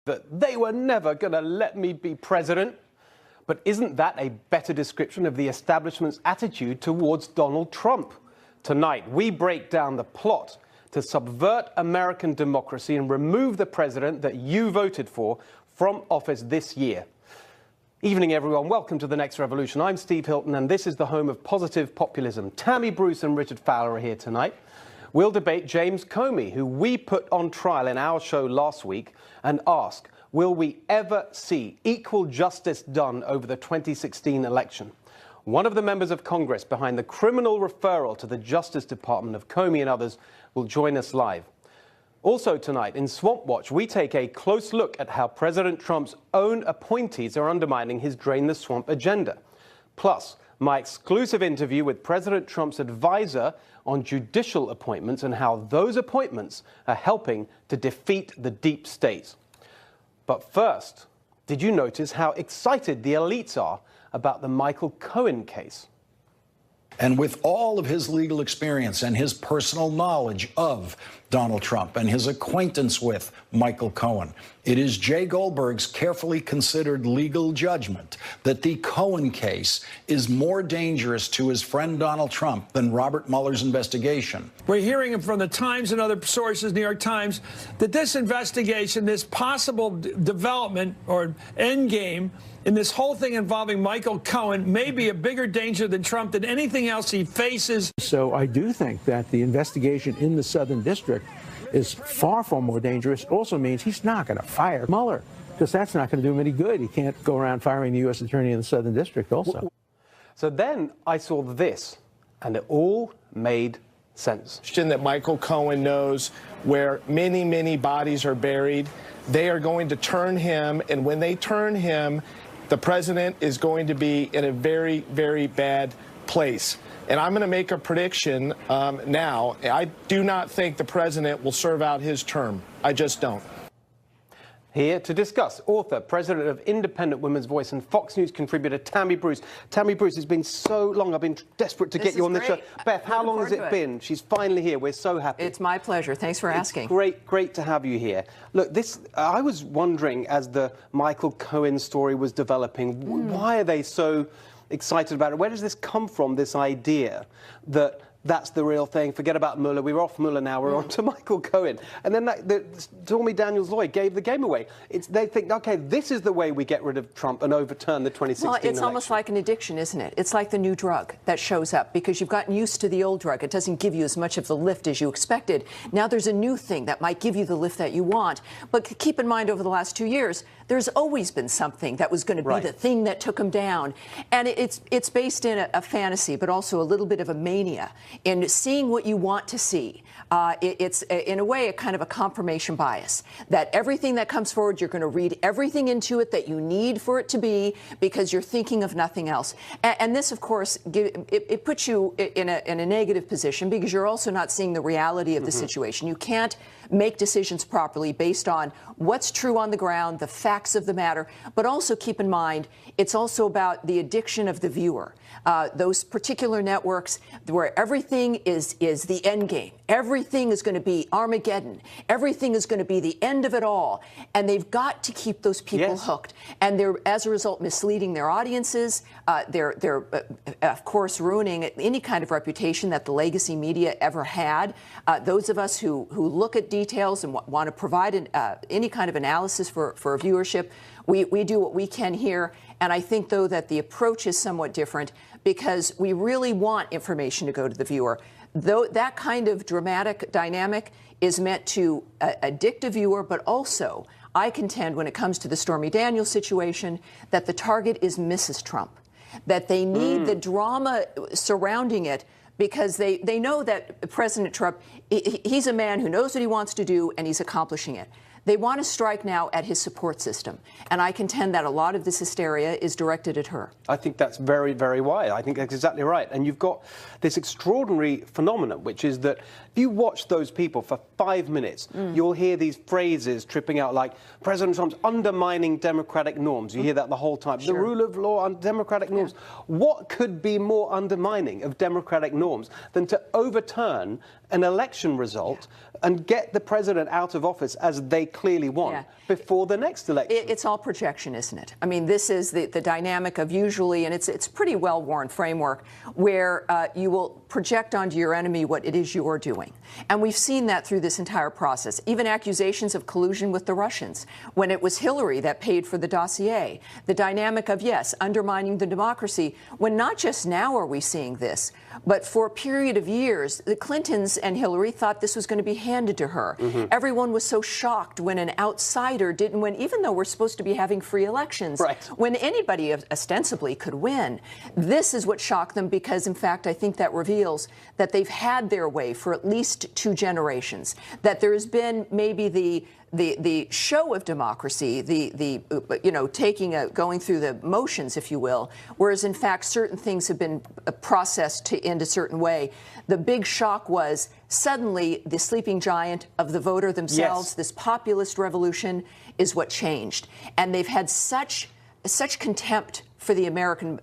that they were never going to let me be president. But isn't that a better description of the establishment's attitude towards Donald Trump? Tonight, we break down the plot to subvert American democracy and remove the president that you voted for from office this year. Evening, everyone. Welcome to The Next Revolution. I'm Steve Hilton, and this is the home of positive populism. Tammy Bruce and Richard Fowler are here tonight. We'll debate James Comey, who we put on trial in our show last week, and ask, will we ever see equal justice done over the 2016 election? One of the members of Congress behind the criminal referral to the Justice Department of Comey and others will join us live. Also tonight, in Swamp Watch, we take a close look at how President Trump's own appointees are undermining his Drain the Swamp agenda. Plus, my exclusive interview with President Trump's advisor on judicial appointments and how those appointments are helping to defeat the deep state. But first, did you notice how excited the elites are about the Michael Cohen case? And with all of his legal experience and his personal knowledge of Donald Trump and his acquaintance with Michael Cohen, it is Jay Goldberg's carefully considered legal judgment that the Cohen case is more dangerous to his friend Donald Trump than Robert Mueller's investigation. We're hearing from the Times and other sources, New York Times, that this investigation, this possible development or endgame in this whole thing involving Michael Cohen may be a bigger danger than Trump than anything else he faces. So I do think that the investigation in the Southern District is far, far more dangerous. Also means he's not going to fire Mueller, because that's not going to do him any good. He can't go around firing the U.S. attorney in the Southern District also. So then I saw this, and it all made sense. That Michael Cohen knows where many, many bodies are buried. They are going to turn him, and when they turn him, the president is going to be in a very, very bad place. And I'm going to make a prediction now. I do not think the president will serve out his term. I just don't. Here to discuss, author, president of Independent Women's Voice and Fox News contributor Tammy Bruce. Tammy Bruce, it's been so long. I've been desperate to get you on the show. Beth, how long has it been? She's finally here. We're so happy. It's my pleasure. Thanks for asking. Great to have you here. Look, I was wondering, as the Michael Cohen story was developing, why are they so excited about it? Where does this come from, this idea that that's the real thing? Forget about Mueller. We're off Mueller now. We're on to Michael Cohen. And then Stormy Daniels' lawyer gave the game away. They think, OK, this is the way we get rid of Trump and overturn the 2016 election. Well, it's almost like an addiction, isn't it? It's like the new drug that shows up because you've gotten used to the old drug. It doesn't give you as much of the lift as you expected. Now there's a new thing that might give you the lift that you want. But keep in mind, over the last 2 years, there's always been something that was going to be the thing that took him down. And it's based in a fantasy, but also a little bit of a mania in seeing what you want to see. It's, in a way, a kind of a confirmation bias, that everything that comes forward, you're going to read everything into it that you need for it to be because you're thinking of nothing else. And this, of course, it puts you in a negative position because you're also not seeing the reality of the situation. You can't make decisions properly based on what's true on the ground, the facts of the matter, but also keep in mind, it's also about the addiction of the viewer. Those particular networks where everything is the end game. Everything is going to be Armageddon. Everything is going to be the end of it all. And they've got to keep those people hooked. And they're, as a result, misleading their audiences. They're of course, ruining any kind of reputation that the legacy media ever had. Those of us who look at details and want to provide any kind of analysis for viewership, we do what we can here. And I think, though, that the approach is somewhat different because we really want information to go to the viewer. Though that kind of dramatic dynamic is meant to addict a viewer, but also, I contend, when it comes to the Stormy Daniels situation, that the target is Mrs. Trump, that they need the drama surrounding it because they know that President Trump, he's a man who knows what he wants to do, and he's accomplishing it. They want to strike now at his support system. And I contend that a lot of this hysteria is directed at her. I think that's very, very wise. I think that's exactly right. And you've got this extraordinary phenomenon, which is that if you watch those people for 5 minutes, you'll hear these phrases tripping out like President Trump's undermining democratic norms. You hear that the whole time. The rule of law and democratic norms. What could be more undermining of democratic norms than to overturn an election result and get the president out of office as they clearly want before the next election. It's all projection, isn't it? I mean, this is the dynamic of usually, and it's a pretty well-worn framework, where you will project onto your enemy what it is you're doing. And we've seen that through this entire process. Even accusations of collusion with the Russians, when it was Hillary that paid for the dossier. The dynamic of, yes, undermining the democracy, when not just now are we seeing this, but for a period of years, the Clintons and Hillary thought this was going to be handed to her. Everyone was so shocked when an outsider didn't win, even though we're supposed to be having free elections, when anybody ostensibly could win. This is what shocked them because, in fact, I think that reveals that they've had their way for at least 2 generations, that there has been maybe the show of democracy, going through the motions, if you will, whereas in fact certain things have been processed in a certain way. The big shock was suddenly the sleeping giant of the voter themselves, this populist revolution, is what changed, and they've had such contempt for the American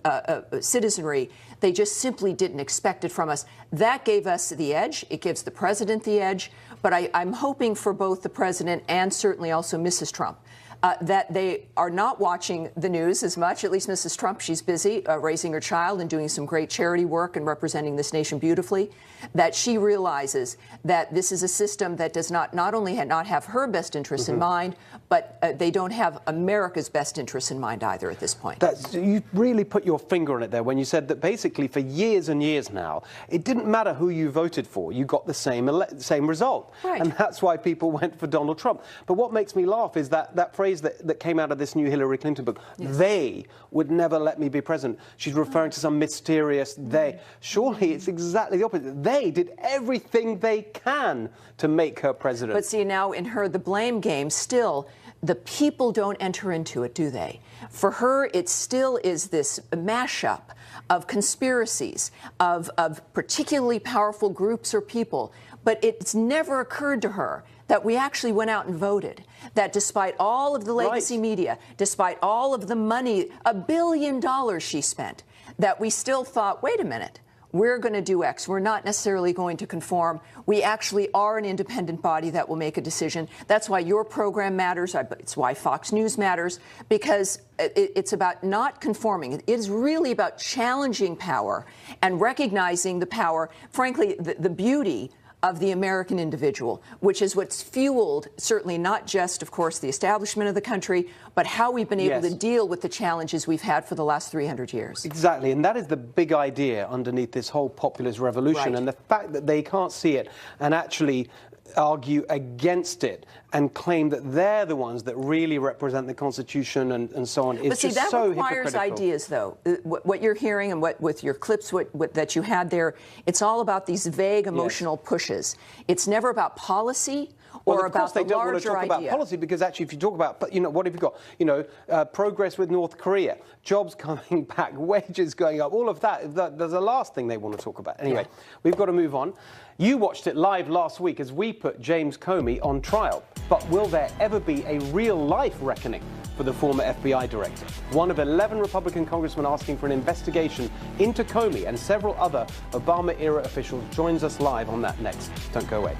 citizenry. They just simply didn't expect it from us. That gave us the edge. It gives the president the edge. But I'm hoping for both the president and certainly also Mrs. Trump that they are not watching the news as much. At least Mrs. Trump, she's busy raising her child and doing some great charity work and representing this nation beautifully, that she realizes that this is a system that does not only not have her best interests in mind, but they don't have America's best interests in mind either at this point. You really put your finger on it there when you said that basically for years and years now, it didn't matter who you voted for, you got the same result. And that's why people went for Donald Trump. But what makes me laugh is that phrase that came out of this new Hillary Clinton book, they would never let me be president. She's referring to some mysterious they. Surely it's exactly the opposite. They did everything they can to make her president. But see, now in her, the blame game, still, the people don't enter into it, do they? For her, it still is this mashup of conspiracies, of particularly powerful groups or people. But it's never occurred to her that we actually went out and voted, that despite all of the legacy media, despite all of the money, $1 billion she spent, that we still thought, wait a minute, we're going to do X. We're not necessarily going to conform. We actually are an independent body that will make a decision. That's why your program matters. It's why Fox News matters, because it's about not conforming. It is really about challenging power and recognizing the power, frankly, the beauty of the American individual, which is what's fueled certainly not just, of course, the establishment of the country, but how we've been able to deal with the challenges we've had for the last 300 years. Exactly, and that is the big idea underneath this whole populist revolution, and the fact that they can't see it and actually argue against it and claim that they're the ones that really represent the Constitution and so on. But see, that requires ideas, though. What you're hearing and what with your clips that you had there, it's all about these vague emotional pushes. It's never about policy or about the larger idea. Well, of course they don't want to talk about policy, because actually if you talk about, what have you got? Progress with North Korea, jobs coming back, wages going up, all of that, that's the last thing they want to talk about. Anyway, we've got to move on. You watched it live last week as we put James Comey on trial. But will there ever be a real-life reckoning for the former FBI director? One of 11 Republican congressmen asking for an investigation into Comey and several other Obama-era officials joins us live on that next. Don't go away.